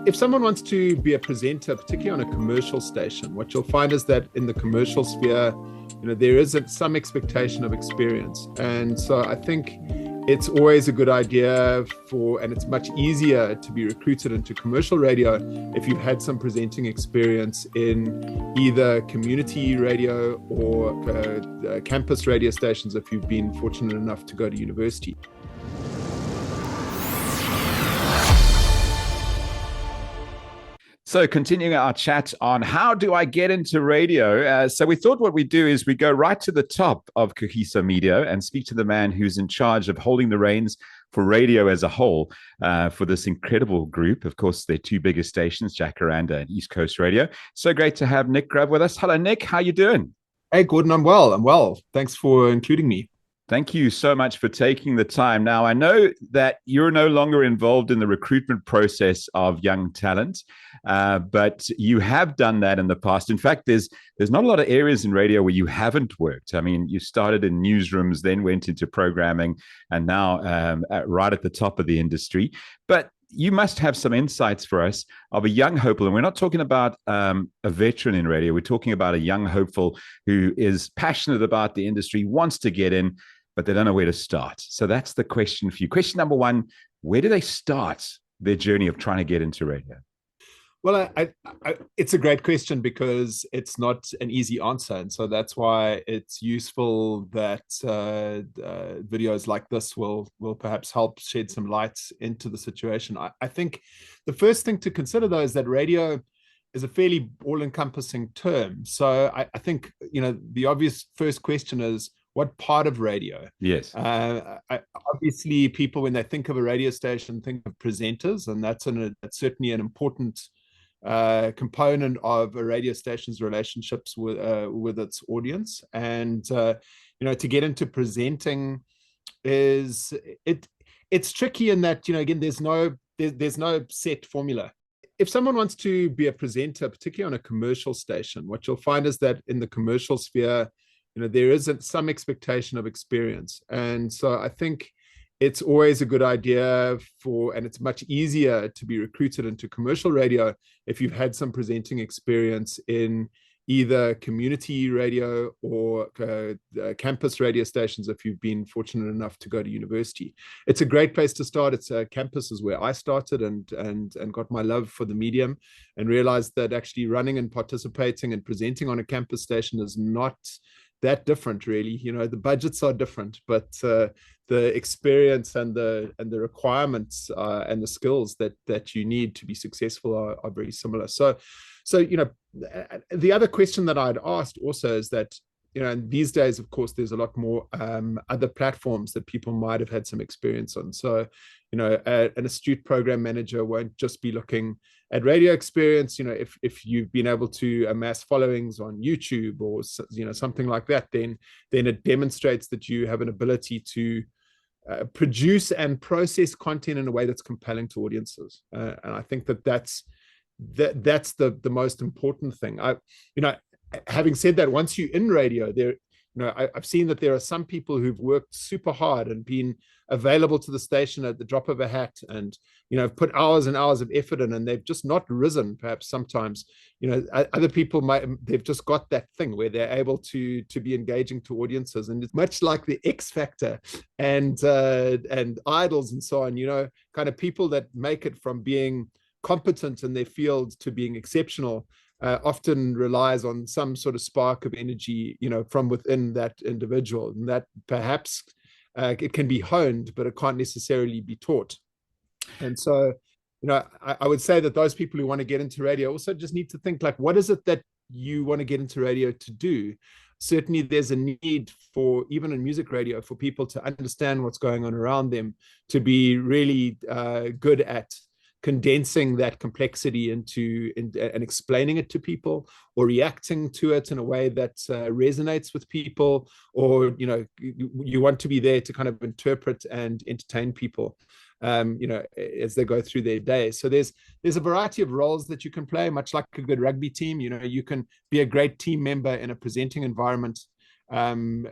If someone wants to be a presenter, particularly on a commercial station, what you'll find is that in the commercial sphere, there is some expectation of experience. And so I think it's always a good idea and it's much easier to be recruited into commercial radio if you've had some presenting experience in either community radio or campus radio stations if you've been fortunate enough to go to university. So continuing our chat on how do I get into radio? So we thought what we do is we go right to the top of Cohesive Media and speak to the man who's in charge of holding the reins for radio as a whole for this incredible group. Of course, their two biggest stations, Jacaranda and East Coast Radio. So great to have Nick Grubb with us. Hello, Nick. How you doing? Hey, Gordon. I'm well. Thanks for including me. Thank you so much for taking the time. Now, I know that you're no longer involved in the recruitment process of young talent, but you have done that in the past. In fact, there's not a lot of areas in radio where you haven't worked. I mean, you started in newsrooms, then went into programming, and now right at the top of the industry. But you must have some insights for us of a young hopeful. And we're not talking about a veteran in radio. We're talking about a young hopeful who is passionate about the industry, wants to get in, but they don't know where to start. So that's the question for you. Question number one, where do they start their journey of trying to get into radio? Well, it's a great question because it's not an easy answer. And so that's why it's useful that videos like this will perhaps help shed some light into the situation. I think the first thing to consider, though, is that radio is a fairly all-encompassing term. So I think, the obvious first question is, what part of radio? Yes. Obviously, people, when they think of a radio station, think of presenters, and that's certainly an important component of a radio station's relationships with its audience. And to get into presenting it's tricky in that again there's no set formula. If someone wants to be a presenter, particularly on a commercial station, what you'll find is that in the commercial sphere, there isn't some expectation of experience. And so I think it's always a good idea and it's much easier to be recruited into commercial radio if you've had some presenting experience in either community radio or campus radio stations if you've been fortunate enough to go to university. It's a great place to start. Campus is where I started and got my love for the medium and realized that actually running and participating and presenting on a campus station is not that different, really. The budgets are different, but the experience and the requirements and the skills that you need to be successful are very similar. So the other question that I'd asked also is that and these days, of course, there's a lot more other platforms that people might have had some experience on. So an astute program manager won't just be looking at radio experience. If you've been able to amass followings on YouTube or something like that, then it demonstrates that you have an ability to produce and process content in a way that's compelling to audiences. And I think that's the most important thing. Having said that, once you're in radio, I've seen that there are some people who've worked super hard and been available to the station at the drop of a hat and, put hours and hours of effort in, and they've just not risen. Perhaps sometimes, other people they've just got that thing where they're able to be engaging to audiences. And it's much like the X Factor and Idols and so on, kind of people that make it from being competent in their field to being exceptional. Often relies on some sort of spark of energy, from within that individual, and that perhaps it can be honed, but it can't necessarily be taught. And so, I would say that those people who want to get into radio also just need to think like, what is it that you want to get into radio to do? Certainly, there's a need for, even in music radio, for people to understand what's going on around them, to be really good at condensing that complexity and explaining it to people, or reacting to it in a way that resonates with people, or you want to be there to kind of interpret and entertain people as they go through their day. So there's a variety of roles that you can play, much like a good rugby team. You can be a great team member in a presenting environment in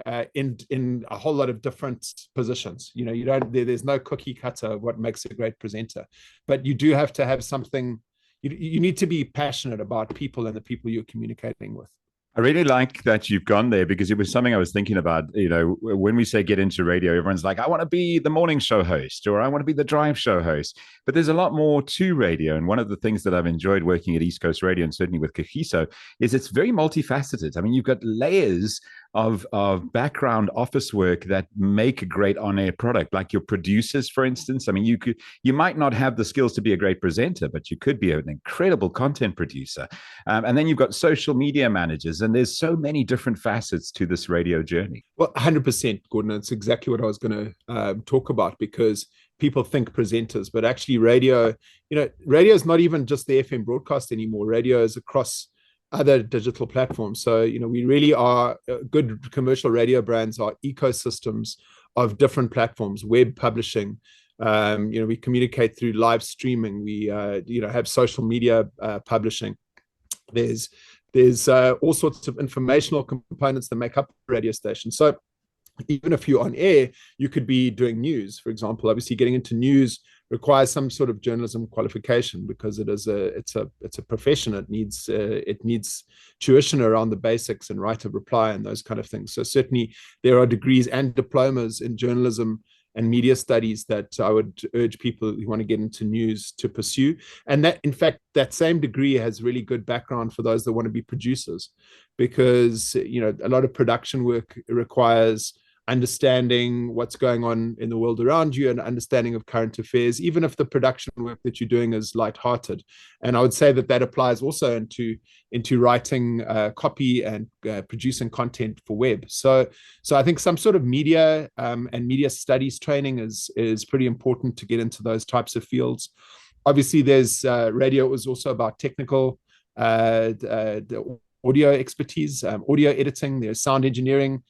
a whole lot of different positions. There's no cookie cutter of what makes a great presenter, but you do have to have something you need to be passionate about people and the people you're communicating with. I really like that you've gone there, because it was something I was thinking about. You know, when we say get into radio, everyone's like, I want to be the morning show host, or I want to be the drive show host. But there's a lot more to radio. And one of the things that I've enjoyed working at East Coast Radio, and certainly with Kagiso, is it's very multifaceted. I mean, you've got layers of background office work that make a great on-air product, like your producers, for instance. I mean, you might not have the skills to be a great presenter, but you could be an incredible content producer. And then you've got social media managers, and there's so many different facets to this radio journey. Well, 100%, Gordon. It's exactly what I was going to talk about, because people think presenters, but actually radio is not even just the FM broadcast anymore. Radio is across other digital platforms. So, we really are good commercial radio brands are ecosystems of different platforms, web publishing. We communicate through live streaming. We, have social media publishing. There's all sorts of informational components that make up a radio station. So even if you're on air, you could be doing news, for example. Obviously, getting into news requires some sort of journalism qualification, because it's a profession. It needs tuition around the basics and right of reply and those kind of things. So certainly there are degrees and diplomas in journalism and media studies that I would urge people who want to get into news to pursue. And that, in fact, that same degree has really good background for those that want to be producers, because a lot of production work requires understanding what's going on in the world around you and understanding of current affairs, even if the production work that you're doing is lighthearted. And I would say that applies also into writing copy and producing content for web. So I think some sort of media and media studies training is pretty important to get into those types of fields. Obviously, there's radio is also about technical the audio expertise, audio editing. There's sound engineering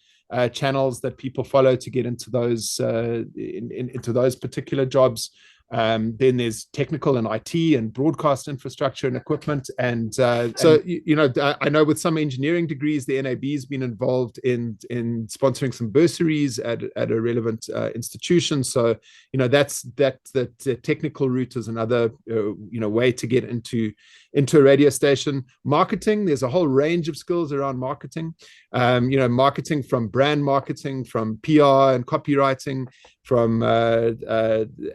channels that people follow to get into those into those particular jobs. Then there's technical and IT and broadcast infrastructure and equipment. And I know with some engineering degrees, the NAB has been involved in sponsoring some bursaries at a relevant institution. So, that's the technical route is another, way to get into a radio station. Marketing, there's a whole range of skills around marketing. Marketing, from brand marketing, from PR and copywriting, from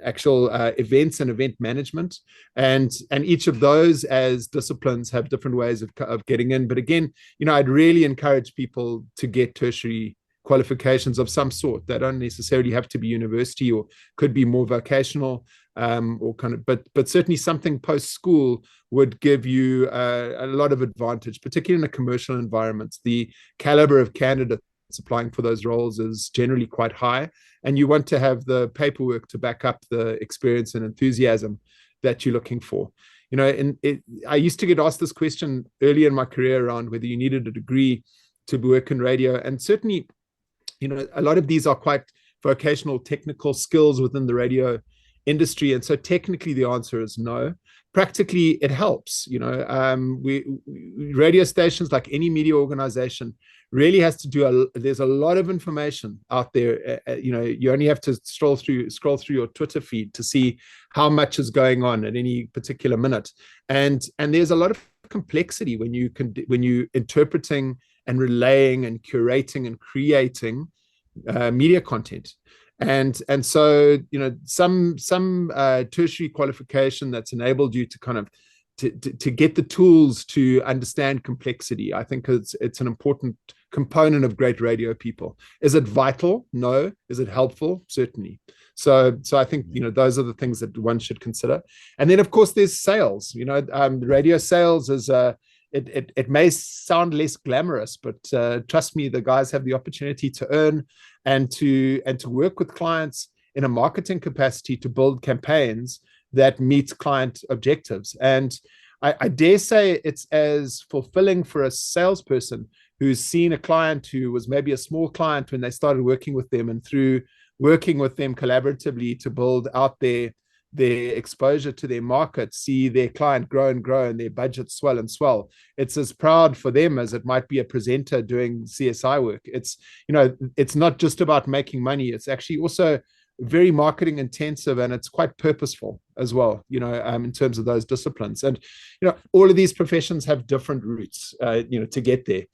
actual events and event management, and each of those as disciplines have different ways of getting in. But again, I'd really encourage people to get tertiary qualifications of some sort. They don't necessarily have to be university, or could be more vocational, or kind of, but certainly something post school would give you a lot of advantage, particularly in a commercial environment. The caliber of candidates applying for those roles is generally quite high, and you want to have the paperwork to back up the experience and enthusiasm that you're looking for. I used to get asked this question early in my career around whether you needed a degree to work in radio, and certainly, a lot of these are quite vocational, technical skills within the radio industry, and so technically the answer is no. Practically, it helps. Radio stations, like any media organization, really has to do there's a lot of information out there. You only have to scroll through your Twitter feed to see how much is going on at any particular minute, and there's a lot of complexity when you interpreting and relaying and curating and creating media content. And so, some tertiary qualification that's enabled you to kind of to get the tools to understand complexity, I think it's an important component of great radio people. Is it vital? No. Is it helpful? Certainly. So I think, those are the things that one should consider. And then, of course, there's sales. Radio sales is it may sound less glamorous, but trust me, the guys have the opportunity to earn and to work with clients in a marketing capacity to build campaigns that meet client objectives. And I dare say it's as fulfilling for a salesperson who's seen a client who was maybe a small client when they started working with them, and through working with them collaboratively to build out their exposure to their market, see their client grow and grow and their budget swell and swell. It's as proud for them as it might be a presenter doing CSI work. It's not just about making money. It's actually also very marketing intensive, and it's quite purposeful as well, in terms of those disciplines. And, all of these professions have different routes, to get there.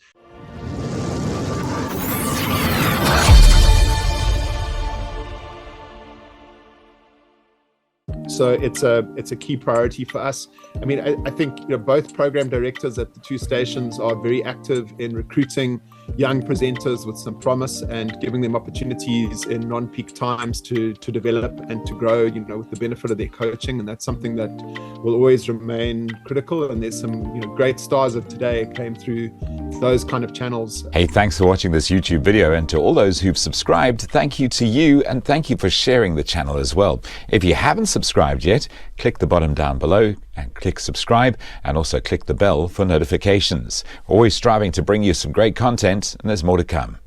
So it's a key priority for us. I mean, I think both program directors at the two stations are very active in recruiting young presenters with some promise and giving them opportunities in non-peak times to develop and to grow, with the benefit of their coaching. And that's something that will always remain critical. And there's some great stars of today came through those kind of channels. Hey, thanks for watching this YouTube video, and to all those who've subscribed, thank you to you, and thank you for sharing the channel as well. If you haven't subscribed yet, click the button down below and click subscribe, and also click the bell for notifications. We're always striving to bring you some great content, and there's more to come.